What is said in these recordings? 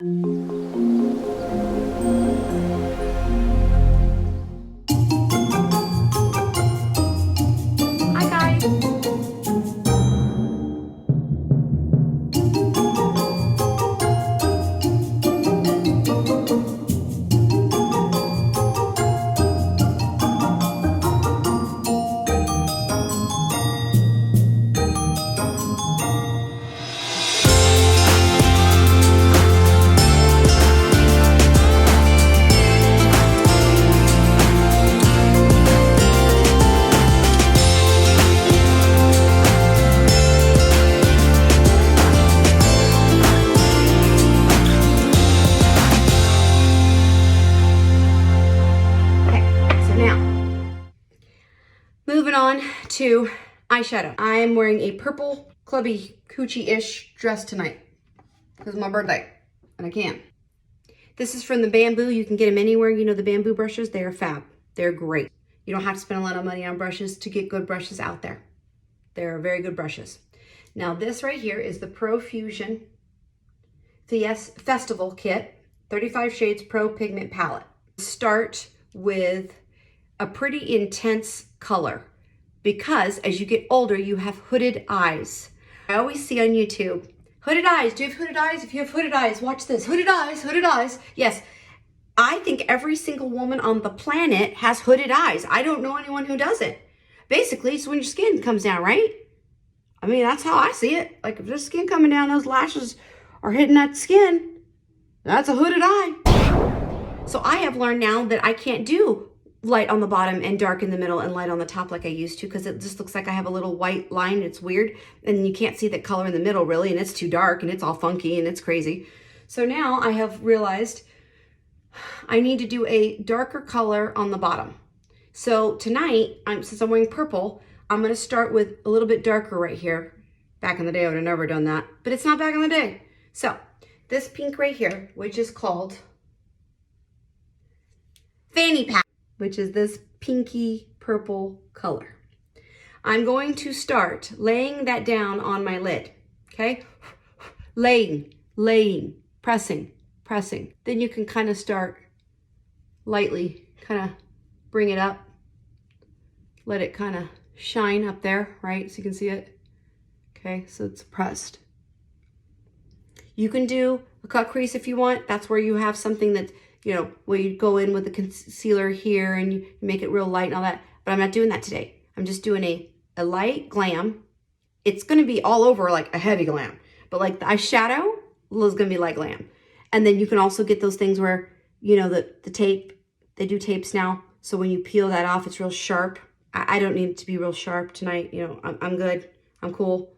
Hi guys. Moving on to eyeshadow. I'm wearing a purple clubby coochie-ish dress tonight because it's my birthday and I can. This is from the Bamboo. You can get them anywhere. You know the Bamboo brushes, they are fab. They're great. You don't have to spend a lot of money on brushes to get good brushes out there. They're very good brushes. Now this right here is the Profusion Festival Kit, 35 Shades Pro Pigment Palette. Start with a pretty intense color because as you get older, you have hooded eyes. I always see on YouTube, hooded eyes. Do you have hooded eyes? If you have hooded eyes, watch this. Hooded eyes, hooded eyes. Yes, I think every single woman on the planet has hooded eyes. I don't know anyone who doesn't. Basically, it's when your skin comes down, right? I mean, that's how I see it. Like if there's skin coming down, those lashes are hitting that skin. That's a hooded eye. So I have learned now that I can't do light on the bottom and dark in the middle and light on the top like I used to because it just looks like I have a little white line. It's weird. And you can't see the color in the middle really. And it's too dark and it's all funky and it's crazy. So now I have realized I need to do a darker color on the bottom. So tonight, since I'm wearing purple, I'm going to start with a little bit darker right here. Back in the day, I would have never done that. But it's not back in the day. So this pink right here, which is called Fanny Pack, which is this pinky purple color. I'm going to start laying that down on my lid, okay? Laying, pressing. Then you can kind of start lightly, kind of bring it up. Let it kind of shine up there, right? So you can see it. Okay, so it's pressed. You can do a cut crease if you want. That's where you have something that, you know, where you go in with the concealer here and you make it real light and all that. But I'm not doing that today. I'm just doing a light glam. It's going to be all over like a heavy glam. But like the eyeshadow is going to be light glam. And then you can also get those things where, you know, the tape, they do tapes now. So when you peel that off, it's real sharp. I don't need it to be real sharp tonight. You know, I'm good. I'm cool.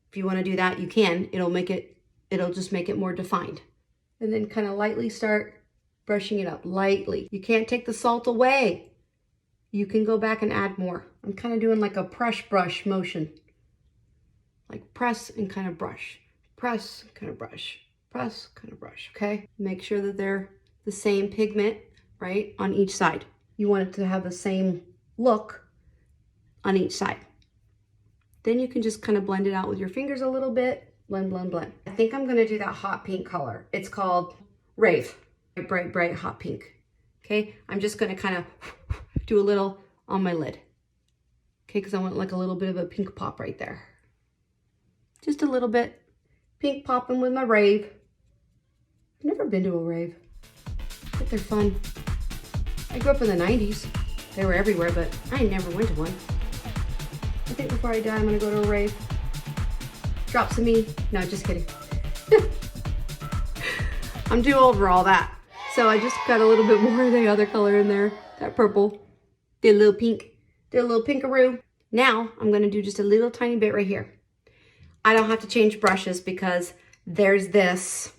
If you want to do that, you can. It'll just make it more defined. And then kind of lightly start brushing it up lightly. You can't take the salt away. You can go back and add more. I'm kind of doing like a brush motion. Like press and kind of brush. Press, kind of brush. Press, kind of brush, okay? Make sure that they're the same pigment, right, on each side. You want it to have the same look on each side. Then you can just kind of blend it out with your fingers a little bit. Blend. I think I'm gonna do that hot pink color. It's called Rave. Bright hot pink. Okay, I'm just gonna kind of do a little on my lid. Okay, because I want like a little bit of a pink pop right there. Just a little bit. Pink popping with my Rave. I've never been to a rave, but they're fun. I grew up in the 90s. They were everywhere, but I never went to one. I think before I die, I'm gonna go to a rave. Drop some me. No, just kidding. I'm too old for all that. So I just got a little bit more of the other color in there, that purple. Did a little pink, did a little pinkaroo. Now I'm gonna do just a little tiny bit right here. I don't have to change brushes because there's this.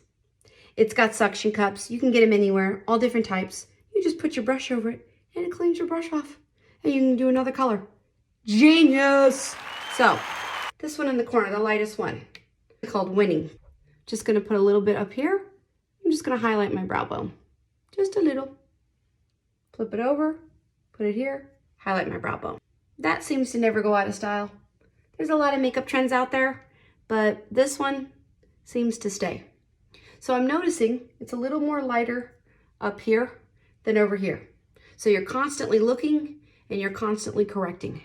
It's got suction cups. You can get them anywhere, all different types. You just put your brush over it and it cleans your brush off. And you can do another color. Genius! So, this one in the corner, the lightest one, called Winning. Just gonna put a little bit up here. I'm just gonna highlight my brow bone. Just a little. Flip it over, put it here, highlight my brow bone. That seems to never go out of style. There's a lot of makeup trends out there, but this one seems to stay. So I'm noticing it's a little more lighter up here than over here. So you're constantly looking and you're constantly correcting.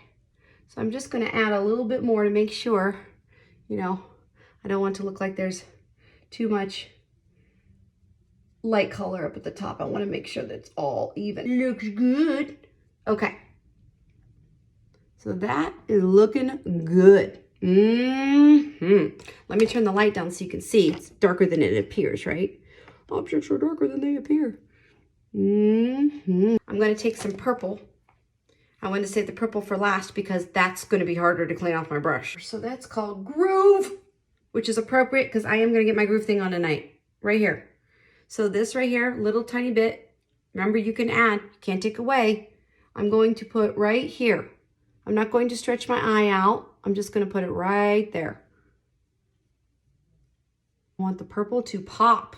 So I'm just gonna add a little bit more to make sure, you know, I don't want it to look like there's too much light color up at the top. I wanna make sure that it's all even. Looks good. Okay. So that is looking good. Let me turn the light down so you can see. It's darker than it appears, right? Objects are darker than they appear. I'm going to take some purple. I want to save the purple for last because that's going to be harder to clean off my brush. So that's called Groove, which is appropriate because I am going to get my groove thing on tonight. Right here. So this right here, little tiny bit. Remember, you can add, you can't take away. I'm going to put right here. I'm not going to stretch my eye out. I'm just going to put it right there. I want the purple to pop.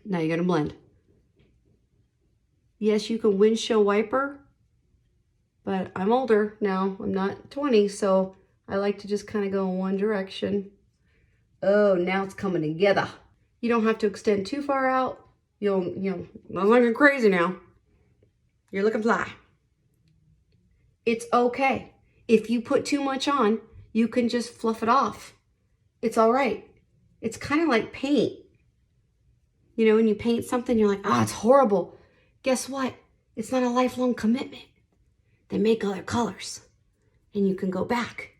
Now you're going to blend. Yes, you can windshield wiper, but I'm older now. I'm not 20, so I like to just kind of go in one direction. Oh, now it's coming together. You don't have to extend too far out. You'll, not looking crazy now. You're looking fly. It's okay. If you put too much on, you can just fluff it off. It's all right. It's kind of like paint. You know, when you paint something, you're like, it's horrible. Guess what? It's not a lifelong commitment. They make other colors. And you can go back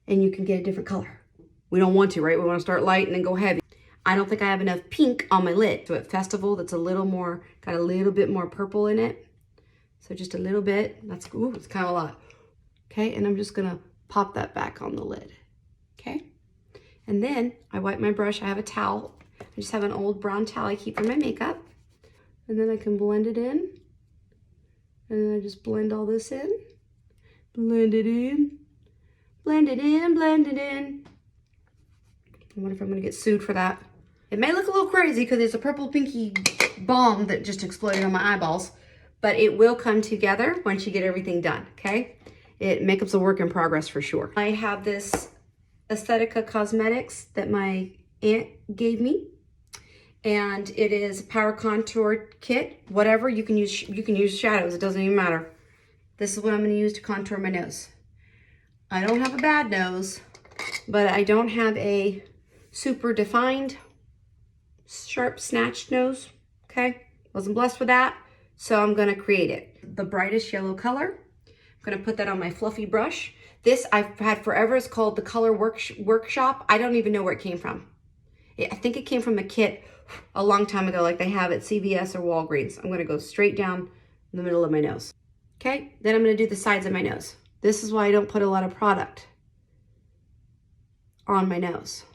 and you can get a different color. We don't want to, right? We want to start light and then go heavy. I don't think I have enough pink on my lid. So at Festival, that's a little more, got a little bit more purple in it. So just a little bit. That's, ooh, it's kind of a lot. Okay, and I'm just gonna pop that back on the lid. Okay, and then I wipe my brush. I have a towel. I just have an old brown towel I keep for my makeup. And then I can blend it in. And then I just blend all this in. Blend it in. Blend it in, blend it in. I wonder if I'm gonna get sued for that. It may look a little crazy because it's a purple pinky bomb that just exploded on my eyeballs. But it will come together once you get everything done, okay? Makeup's a work in progress for sure. I have this Aesthetica Cosmetics that my aunt gave me. And it is a power contour kit. Whatever, you can use shadows, it doesn't even matter. This is what I'm gonna use to contour my nose. I don't have a bad nose, but I don't have a super defined, sharp, snatched nose, okay? Wasn't blessed with that. So I'm gonna create it. The brightest yellow color. I'm gonna put that on my fluffy brush. This I've had forever. It's called the Color Workshop. I don't even know where it came from. I think it came from a kit a long time ago, like they have at CVS or Walgreens. I'm gonna go straight down in the middle of my nose. Okay, then I'm gonna do the sides of my nose. This is why I don't put a lot of product on my nose.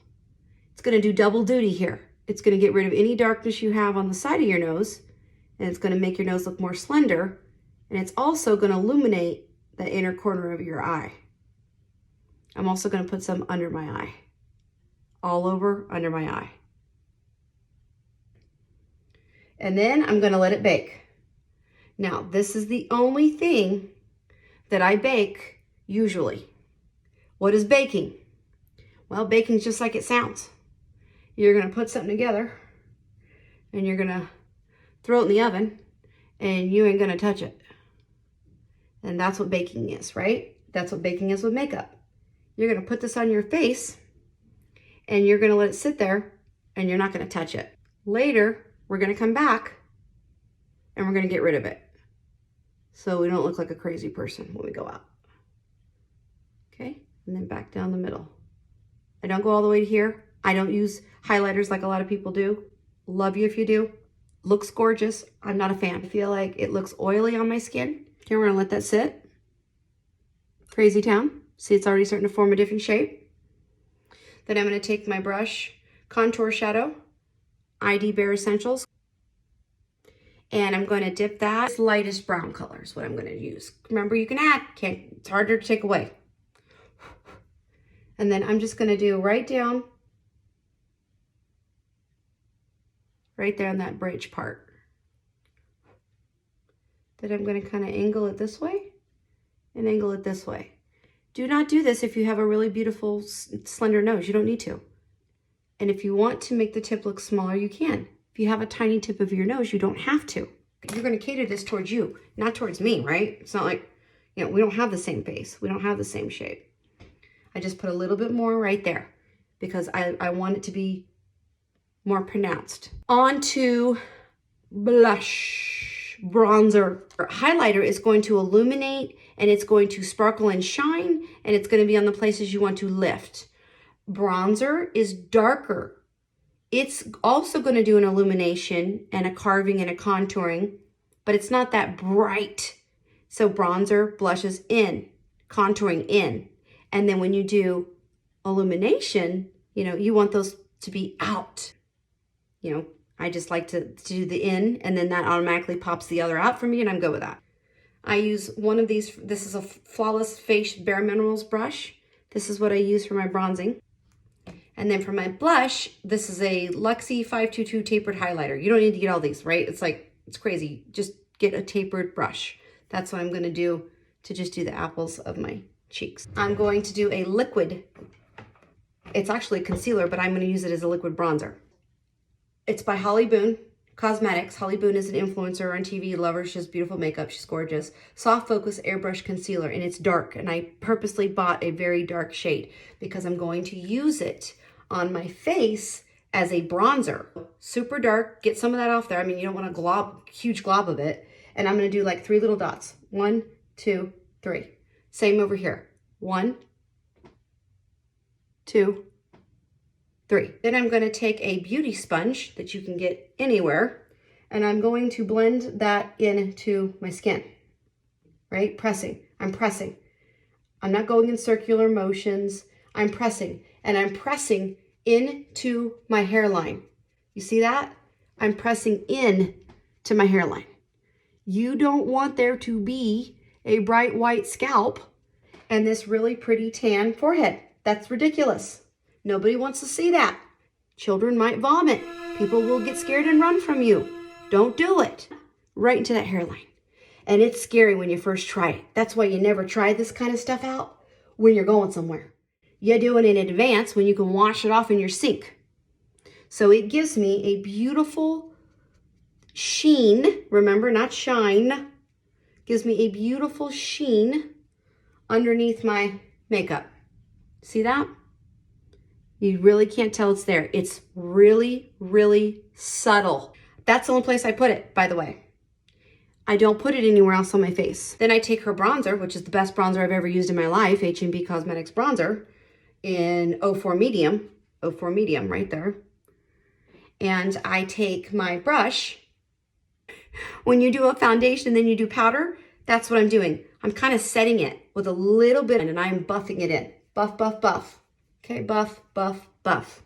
It's gonna do double duty here. It's gonna get rid of any darkness you have on the side of your nose, and it's going to make your nose look more slender, and it's also going to illuminate the inner corner of your eye. I'm also going to put some under my eye, all over under my eye. And then I'm going to let it bake. Now, this is the only thing that I bake usually. What is baking? Well, baking is just like it sounds. You're going to put something together, and you're going to throw it in the oven, and you ain't gonna touch it. And that's what baking is, right? That's what baking is with makeup. You're gonna put this on your face, and you're gonna let it sit there, and you're not gonna touch it. Later, we're gonna come back, and we're gonna get rid of it. So we don't look like a crazy person when we go out. Okay, and then back down the middle. I don't go all the way to here. I don't use highlighters like a lot of people do. Love you if you do. Looks gorgeous. I'm not a fan. I feel like it looks oily on my skin. Okay, we're gonna let that sit. Crazy town. See, it's already starting to form a different shape. Then I'm gonna take my brush, Contour Shadow, ID Bare Essentials, and I'm gonna dip that. This lightest brown color is what I'm gonna use. Remember, you can add, it's harder to take away. And then I'm just gonna do right down, right there on that bridge part. Then I'm going to kind of angle it this way and angle it this way. Do not do this if you have a really beautiful slender nose. You don't need to. And if you want to make the tip look smaller, you can. If you have a tiny tip of your nose, you don't have to. You're going to cater this towards you, not towards me, right? It's not like, you know, we don't have the same face. We don't have the same shape. I just put a little bit more right there because I want it to be more pronounced. On to blush, bronzer. Highlighter is going to illuminate and it's going to sparkle and shine, and it's going to be on the places you want to lift. Bronzer is darker. It's also going to do an illumination and a carving and a contouring, but it's not that bright. So bronzer blushes in, contouring in. And then when you do illumination, you know, you want those to be out. You know, I just like to do the in, and then that automatically pops the other out for me, and I'm good with that. I use one of these. This is a Flawless Face Bare Minerals brush. This is what I use for my bronzing. And then for my blush, this is a Luxie 522 tapered highlighter. You don't need to get all these, right? It's like, it's crazy. Just get a tapered brush. That's what I'm going to do to just do the apples of my cheeks. I'm going to do a liquid. It's actually a concealer, but I'm going to use it as a liquid bronzer. It's by Holly Boone Cosmetics. Holly Boone is an influencer on TV. Love her. She has beautiful makeup. She's gorgeous. Soft Focus Airbrush Concealer, and it's dark. And I purposely bought a very dark shade because I'm going to use it on my face as a bronzer. Super dark. Get some of that off there. I mean, you don't want a glob, huge glob of it. And I'm going to do like 3 little dots. 1, 2, 3. Same over here. 1, 2, 3. Then I'm going to take a beauty sponge that you can get anywhere, and I'm going to blend that into my skin, right? Pressing. I'm pressing. I'm not going in circular motions. I'm pressing, and I'm pressing into my hairline. You see that? I'm pressing in to my hairline. You don't want there to be a bright white scalp and this really pretty tan forehead. That's ridiculous. Nobody wants to see that. Children might vomit. People will get scared and run from you. Don't do it. Right into that hairline. And it's scary when you first try it. That's why you never try this kind of stuff out when you're going somewhere. You do it in advance when you can wash it off in your sink. So it gives me a beautiful sheen. Remember, not shine. Gives me a beautiful sheen underneath my makeup. See that? You really can't tell it's there. It's really, really subtle. That's the only place I put it, by the way. I don't put it anywhere else on my face. Then I take her bronzer, which is the best bronzer I've ever used in my life, H&B Cosmetics bronzer in 04 medium. 04 medium right there. And I take my brush. When you do a foundation and then you do powder, that's what I'm doing. I'm kind of setting it with a little bit and I'm buffing it in. Buff, buff, buff. Okay, buff, buff, buff.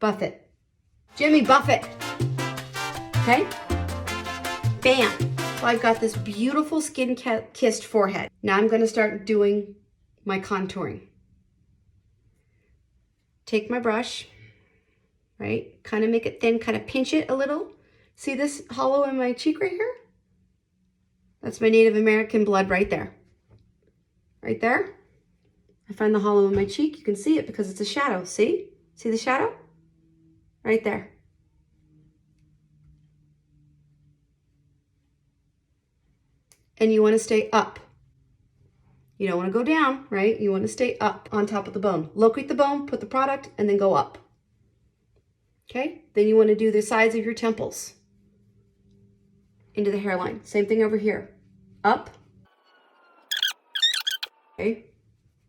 Buff it. Jimmy, buff it. Okay? Bam. So I've got this beautiful skin-kissed forehead. Now I'm going to start doing my contouring. Take my brush, right? Kind of make it thin, kind of pinch it a little. See this hollow in my cheek right here? That's my Native American blood right there. Right there. I find the hollow in my cheek. You can see it because it's a shadow. See? See the shadow? Right there. And you want to stay up. You don't want to go down, right? You want to stay up on top of the bone. Locate the bone, put the product, and then go up. Okay? Then you want to do the sides of your temples into the hairline. Same thing over here. Up. Okay?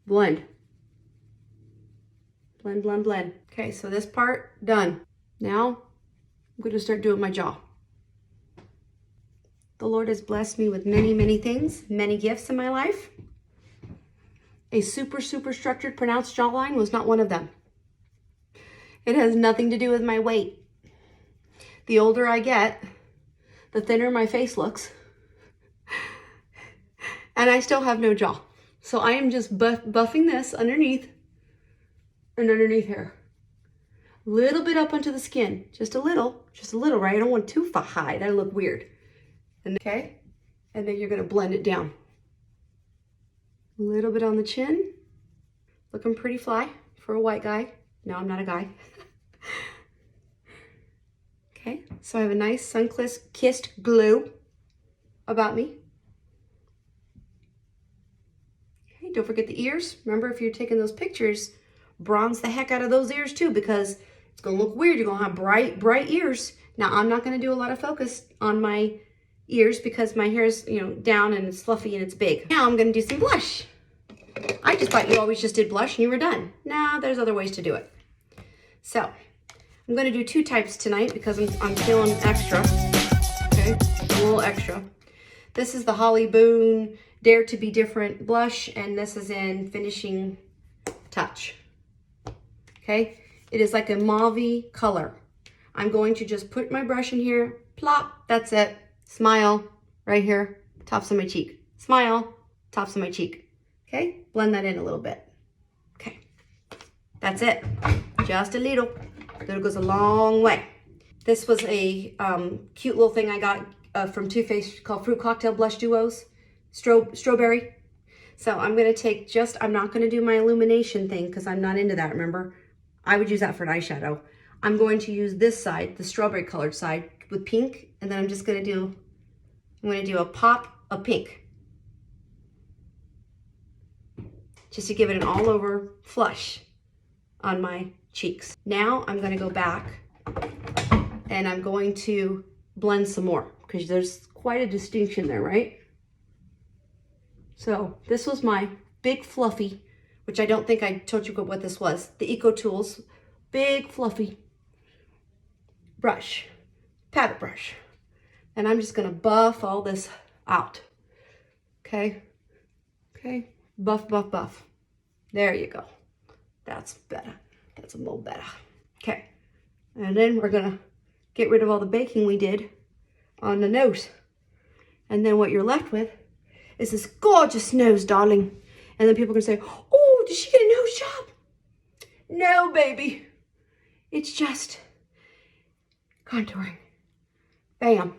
Blend. Blend, blend, blend. Okay, so this part, done. Now, I'm going to start doing my jaw. The Lord has blessed me with many, many things, many gifts in my life. A super, super structured, pronounced jawline was not one of them. It has nothing to do with my weight. The older I get, the thinner my face looks. And I still have no jaw. So I am just buffing this underneath and underneath here. A little bit up onto the skin. Just a little, right? I don't want too high. That'll look weird. And, okay? And then you're going to blend it down. A little bit on the chin. Looking pretty fly for a white guy. No, I'm not a guy. Okay, so I have a nice sun-kissed glow about me. Okay, don't forget the ears. Remember, if you're taking those pictures, bronze the heck out of those ears too, because it's gonna look weird. You're gonna have bright, bright ears. Now, I'm not gonna do a lot of focus on my ears because my hair is, you know, down and it's fluffy and it's big. Now I'm gonna do some blush. I just thought you always just did blush and you were done. No, there's other ways to do it. So, I'm gonna do 2 types tonight because I'm feeling extra, okay? A little extra. This is the Holly Boone Dare to Be Different blush, and this is in Finishing Touch, okay? It is like a mauve color. I'm going to just put my brush in here, plop, that's it. Smile, right here, tops of my cheek. Smile, tops of my cheek, okay? Blend that in a little bit, okay? That's it, just a little. That goes a long way. This was a cute little thing I got from Too Faced called Fruit Cocktail Blush Duos, strawberry. So I'm gonna take I'm not gonna do my illumination thing because I'm not into that, remember? I would use that for an eyeshadow. I'm going to use this side, the strawberry colored side with pink, and then I'm gonna do a pop of pink. Just to give it an all over flush on my cheeks. Now I'm gonna go back and I'm going to blend some more because there's quite a distinction there, right? So this was my big fluffy, which I don't think I told you what this was, the Eco Tools big fluffy brush, paddle brush. And I'm just gonna buff all this out, okay? Okay, buff, buff, buff. There you go. That's better. That's a little better. Okay, and then we're gonna get rid of all the baking we did on the nose. And then what you're left with is this gorgeous nose, darling. And then people are gonna say, oh, did she get a nose job? No, baby. It's just contouring. Bam.